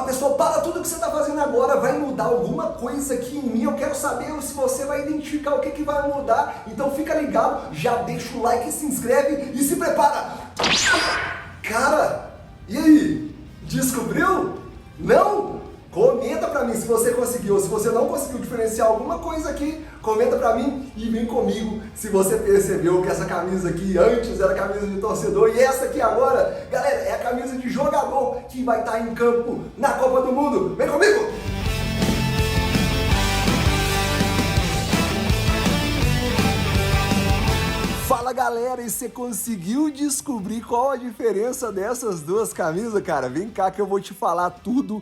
pessoal, para tudo que você está fazendo agora, vai mudar alguma coisa aqui em mim, eu quero saber se você vai identificar o que, que vai mudar, então fica ligado, já deixa o like, se inscreve e se prepara. Cara, e aí? Descobriu? Não? Comenta pra mim se você conseguiu, se você não conseguiu diferenciar alguma coisa aqui, comenta pra mim e vem comigo se você percebeu que essa camisa aqui antes era camisa de torcedor e essa aqui agora, galera, é a camisa de jogador que vai estar em campo na Copa do Mundo. Vem comigo! Fala galera, e você conseguiu descobrir qual a diferença dessas duas camisas, cara? Vem cá que eu vou te falar tudo.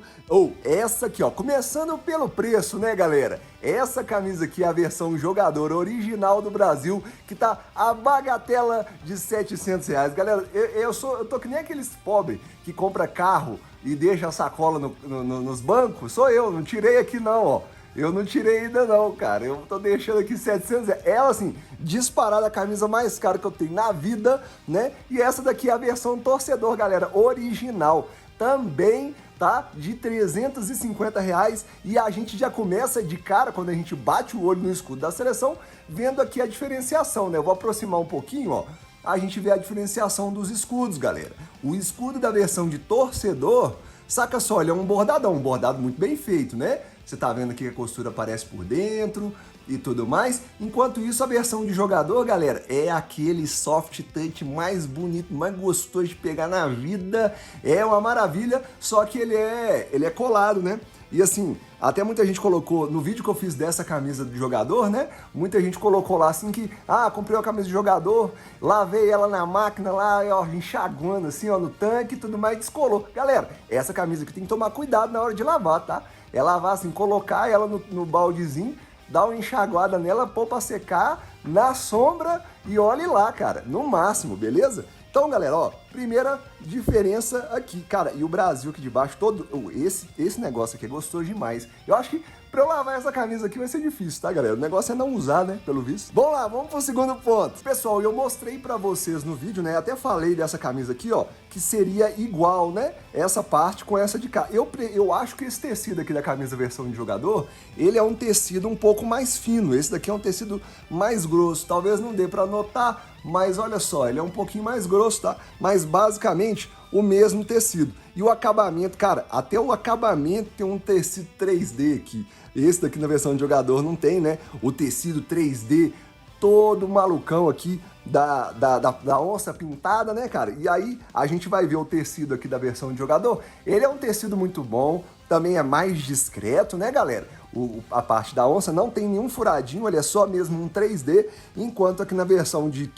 Essa aqui, ó, começando pelo preço, né, galera? Essa camisa aqui é a versão jogador original do Brasil, que tá a bagatela de R$700. Galera, eu tô que nem aqueles pobres que compra carro e deixa a sacola nos bancos. Sou eu, não tirei aqui não, ó. Eu não tirei ainda não, cara. Eu tô deixando aqui R$700. Ela, assim, disparada a camisa mais cara que eu tenho na vida, né? E essa daqui é a versão torcedor, galera, original. Também tá de R$350 e a gente já começa de cara, quando a gente bate o olho no escudo da seleção, vendo aqui a diferenciação, né? Eu vou aproximar um pouquinho, ó. A gente vê a diferenciação dos escudos, galera. O escudo da versão de torcedor, saca só, ele é um bordadão, um bordado muito bem feito, né? Você tá vendo aqui que a costura aparece por dentro e tudo mais. Enquanto isso, a versão de jogador, galera, é aquele soft touch mais bonito, mais gostoso de pegar na vida. É uma maravilha, só que ele é colado, né? E assim, até muita gente colocou, no vídeo que eu fiz dessa camisa de jogador, né? Muita gente colocou lá assim que, comprei uma camisa de jogador, lavei ela na máquina lá, ó, enxaguando assim, ó, no tanque e tudo mais, descolou. Galera, essa camisa aqui tem que tomar cuidado na hora de lavar, tá? É lavar assim, colocar ela no baldezinho, dar uma enxaguada nela, pôr pra secar, na sombra e olhe lá, cara, no máximo, beleza? Então, galera, ó, primeira diferença aqui, cara, e o Brasil aqui de baixo, todo, esse negócio aqui é gostoso demais. Eu acho que pra eu lavar essa camisa aqui vai ser difícil, tá, galera? O negócio é não usar, né, pelo visto. Vamos lá, vamos pro segundo ponto. Pessoal, eu mostrei pra vocês no vídeo, né, até falei dessa camisa aqui, ó, que seria igual, né, essa parte com essa de cá. Eu acho que esse tecido aqui da camisa versão de jogador, ele é um tecido um pouco mais fino. Esse daqui é um tecido mais grosso, talvez não dê pra notar, mas olha só, ele é um pouquinho mais grosso, tá? Mas basicamente o mesmo tecido. E o acabamento, cara, até o acabamento tem um tecido 3D aqui. Esse daqui na versão de jogador não tem, né? O tecido 3D todo malucão aqui da onça pintada, né, cara? E aí a gente vai ver o tecido aqui da versão de jogador. Ele é um tecido muito bom, também é mais discreto, né, galera? A parte da onça não tem nenhum furadinho, ele é só mesmo um 3D, enquanto aqui na versão de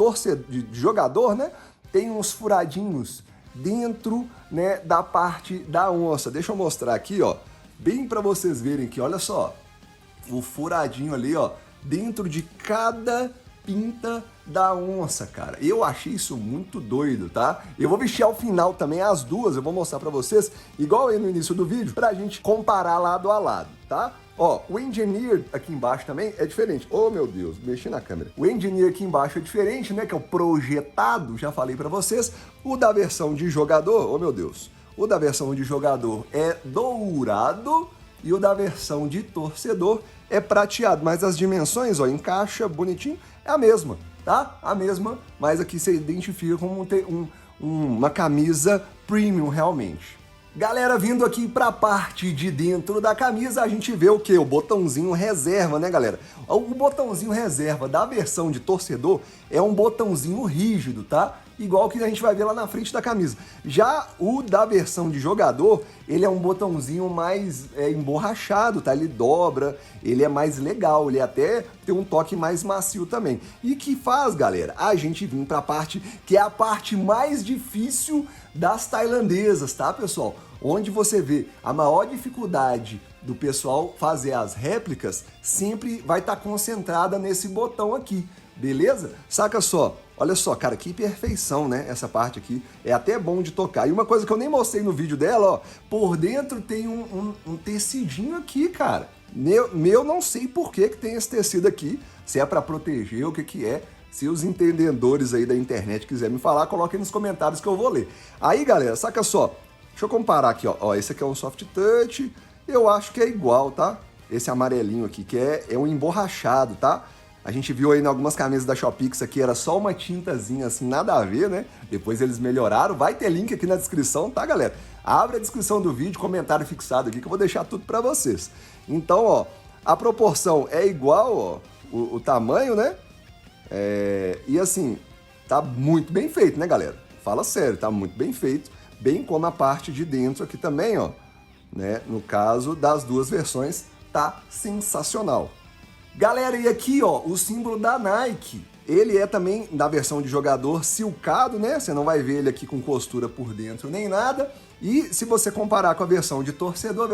jogador, né, tem uns furadinhos dentro, né, da parte da onça. Deixa eu mostrar aqui, ó, bem para vocês verem aqui, olha só, o furadinho ali, ó, dentro de cada pinta da onça, cara. Eu achei isso muito doido, tá? Eu vou vestir ao final também as duas, eu vou mostrar pra vocês, igual aí no início do vídeo, pra gente comparar lado a lado, tá? Ó, o Engineer aqui embaixo também é diferente. Oh, meu Deus, mexi na câmera. O Engineer aqui embaixo é diferente, né? Que é o projetado, já falei pra vocês. O da versão de jogador, oh, meu Deus. O da versão de jogador é dourado e o da versão de torcedor é prateado. Mas as dimensões, ó, encaixa bonitinho, é a mesma, tá? A mesma, mas aqui você identifica como uma camisa premium realmente. Galera, vindo aqui pra parte de dentro da camisa, a gente vê o quê? O botãozinho reserva, né, galera? O botãozinho reserva da versão de torcedor é um botãozinho rígido, tá? Igual que a gente vai ver lá na frente da camisa. Já o da versão de jogador, ele é um botãozinho mais emborrachado, tá? Ele dobra, ele é mais legal, ele até tem um toque mais macio também. E que faz, galera, a gente vir pra parte que é a parte mais difícil das tailandesas, tá, pessoal? Onde você vê a maior dificuldade do pessoal fazer as réplicas sempre vai estar concentrada nesse botão aqui, beleza? Saca só, olha só, cara, que perfeição, né? Essa parte aqui é até bom de tocar. E uma coisa que eu nem mostrei no vídeo dela, ó, por dentro tem um tecidinho aqui, cara. Meu não sei por que tem esse tecido aqui, se é para proteger, o que é. Se os entendedores aí da internet quiserem me falar, coloquem nos comentários que eu vou ler. Aí, galera, saca só, Deixa eu comparar aqui, ó. Esse aqui é um soft touch, eu acho que é igual, tá? Esse amarelinho aqui, que é um emborrachado, tá? A gente viu aí em algumas camisas da Shopee que isso aqui era só uma tintazinha assim, nada a ver, né? Depois eles melhoraram. Vai ter link aqui na descrição, tá, galera? Abre a descrição do vídeo, comentário fixado aqui que eu vou deixar tudo pra vocês. Então, ó, a proporção é igual, ó, o tamanho, né? E assim, tá muito bem feito, né, galera? Fala sério, tá muito bem feito. Bem como a parte de dentro aqui também, ó. Né? No caso das duas versões, tá sensacional. Galera, e aqui, ó, o símbolo da Nike. Ele é também, na versão de jogador, silcado, né? Você não vai ver ele aqui com costura por dentro nem nada. E se você comparar com a versão de torcedor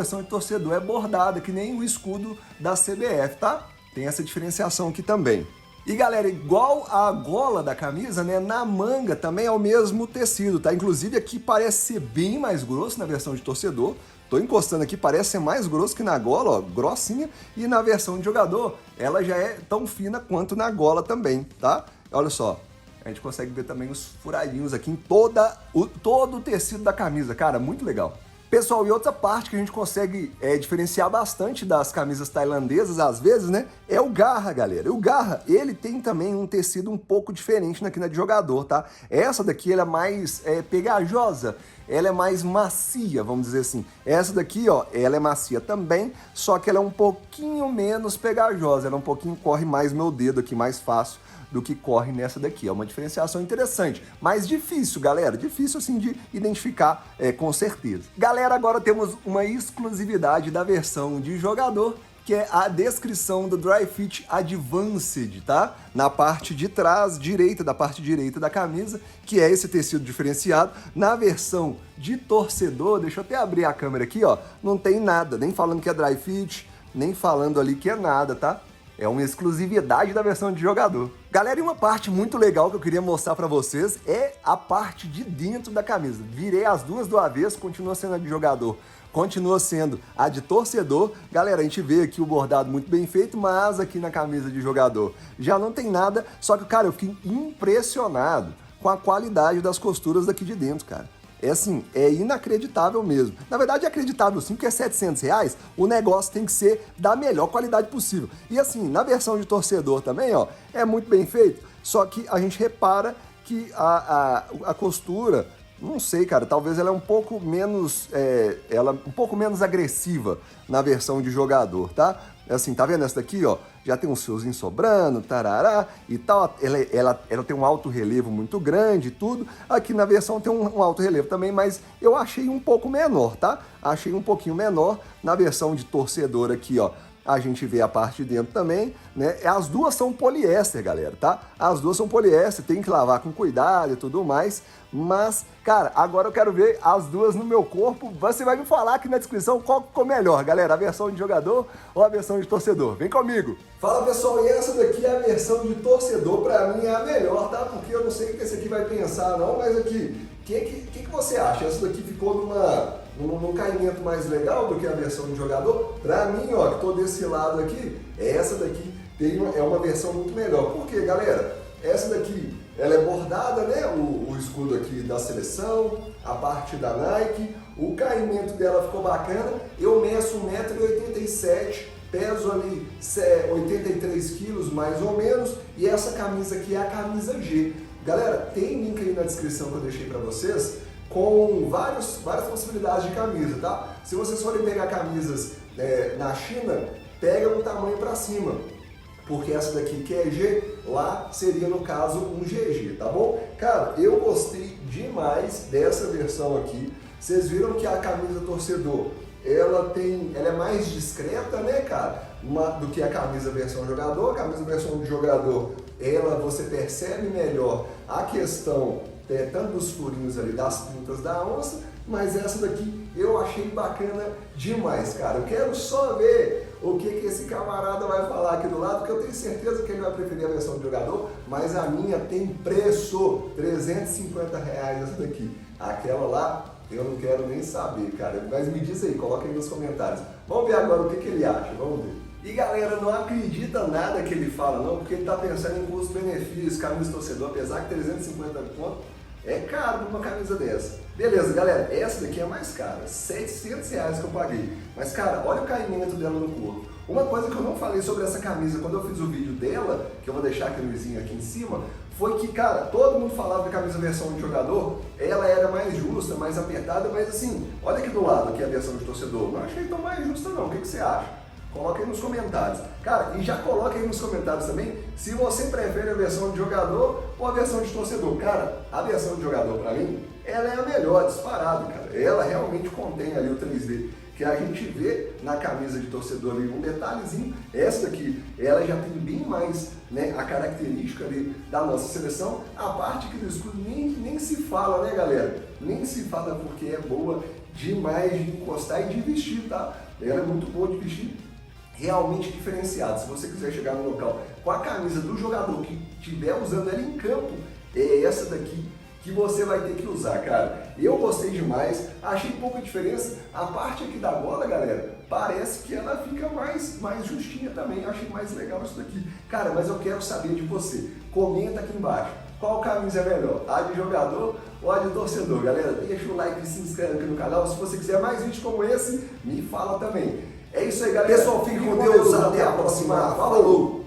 é bordada, que nem o escudo da CBF, tá? Tem essa diferenciação aqui também. E galera, igual a gola da camisa, né, na manga também é o mesmo tecido, tá? Inclusive aqui parece ser bem mais grosso na versão de torcedor. Tô encostando aqui, parece ser mais grosso que na gola, ó, grossinha. E na versão de jogador, ela já é tão fina quanto na gola também, tá? Olha só, a gente consegue ver também os furadinhos aqui em todo o tecido da camisa, cara, muito legal. Pessoal, e outra parte que a gente consegue diferenciar bastante das camisas tailandesas, às vezes, né, é o garra, galera. O garra, ele tem também um tecido um pouco diferente aqui na de jogador, tá? Essa daqui, ela é mais pegajosa, ela é mais macia, vamos dizer assim. Essa daqui, ó, ela é macia também, só que ela é um pouquinho menos pegajosa, ela corre mais meu dedo aqui, mais fácil do que corre nessa daqui. É uma diferenciação interessante, mas difícil, galera, difícil assim de identificar com certeza. Galera, agora temos uma exclusividade da versão de jogador, que é a descrição do Dry Fit Advanced, tá? Na parte de trás, da parte direita da camisa, que é esse tecido diferenciado. Na versão de torcedor, deixa eu até abrir a câmera aqui, ó, não tem nada, nem falando que é Dry Fit, nem falando ali que é nada, tá? É uma exclusividade da versão de jogador. Galera, e uma parte muito legal que eu queria mostrar pra vocês é a parte de dentro da camisa. Virei as duas do avesso, continua sendo a de jogador, continua sendo a de torcedor. Galera, a gente vê aqui o bordado muito bem feito, mas aqui na camisa de jogador já não tem nada. Só que, cara, eu fiquei impressionado com a qualidade das costuras daqui de dentro, cara. É assim, é inacreditável mesmo. Na verdade é acreditável sim, porque é R$700, o negócio tem que ser da melhor qualidade possível. E assim, na versão de torcedor também, ó, é muito bem feito, só que a gente repara que a costura, não sei, cara, talvez ela é um pouco menos, um pouco menos agressiva na versão de jogador, tá? Assim, tá vendo essa daqui, ó? Já tem uns fiozinhos sobrando, tarará e tal. Ela tem um alto relevo muito grande e tudo. Aqui na versão tem um alto relevo também, mas eu achei um pouco menor, tá? Achei um pouquinho menor. Na versão de torcedor aqui, ó, a gente vê a parte de dentro também, né? As duas são poliéster, galera, tá? As duas são poliéster, tem que lavar com cuidado e tudo mais. Mas, cara, agora eu quero ver as duas no meu corpo. Você vai me falar aqui na descrição qual ficou melhor, galera, a versão de jogador ou a versão de torcedor. Vem comigo! Fala, pessoal, e essa daqui é a versão de torcedor, pra mim é a melhor, tá? Porque eu não sei o que esse aqui vai pensar não, mas aqui, o que você acha? Essa daqui ficou num caimento mais legal do que a versão de jogador? Pra mim, ó, que tô desse lado aqui, essa daqui é uma versão muito melhor. Por quê, galera? Essa daqui, ela é bordada, né? O escudo aqui da seleção, a parte da Nike, o caimento dela ficou bacana. Eu meço 1,87 m, peso ali 83 quilos mais ou menos, e essa camisa aqui é a camisa G. Galera, tem link aí na descrição que eu deixei pra vocês, com várias possibilidades de camisa, tá? Se vocês forem pegar camisas na China, pega um tamanho para cima, porque essa daqui que é G, lá seria no caso um GG, tá bom? Cara, eu gostei demais dessa versão aqui. Vocês viram que a camisa torcedor, ela é mais discreta, né, cara? Do que a camisa versão jogador. A camisa versão de jogador, você percebe melhor a questão tanto dos furinhos ali das pintas da onça, mas essa daqui eu achei bacana demais, cara. Eu quero só ver o que esse camarada vai falar aqui do lado, porque eu tenho certeza que ele vai preferir a versão de jogador, mas a minha tem preço, R$350 essa daqui. Aquela lá, eu não quero nem saber, cara. Mas me diz aí, coloca aí nos comentários. Vamos ver agora o que ele acha, vamos ver. E galera, não acredita nada que ele fala não, porque ele tá pensando em custo-benefício, camisa torcedor, apesar que 350 conto é caro uma camisa dessa. Beleza, galera, essa daqui é mais cara, R$ 700 que eu paguei. Mas, cara, olha o caimento dela no corpo. Uma coisa que eu não falei sobre essa camisa quando eu fiz o vídeo dela, que eu vou deixar aqui no vizinho aqui em cima, foi que, cara, todo mundo falava da camisa versão de jogador, ela era mais justa, mais apertada, mas assim, olha aqui do lado, aqui a versão de torcedor, não achei tão mais justa não, o que você acha? Coloca aí nos comentários. Cara, e já coloca aí nos comentários também se você prefere a versão de jogador ou a versão de torcedor. Cara, a versão de jogador pra mim, ela é a melhor, disparado, cara. Ela realmente contém ali o 3D que a gente vê na camisa de torcedor ali, um detalhezinho. Essa daqui, ela já tem bem mais, né, a característica ali da nossa seleção. A parte aqui do escudo nem se fala, né, galera? Nem se fala porque é boa demais de encostar e de vestir, tá? Ela é muito boa de vestir, realmente diferenciado. Se você quiser chegar no local com a camisa do jogador que estiver usando ela em campo, é essa daqui que você vai ter que usar, cara. Eu gostei demais, achei pouca diferença. A parte aqui da gola, galera, parece que ela fica mais justinha também. Achei mais legal isso daqui. Cara, mas eu quero saber de você. Comenta aqui embaixo. Qual camisa é melhor? A de jogador ou a de torcedor? Galera, deixa o like e se inscreve aqui no canal. Se você quiser mais vídeos como esse, me fala também. É isso aí, galera. Pessoal, fique com Deus. Até a próxima. Falou!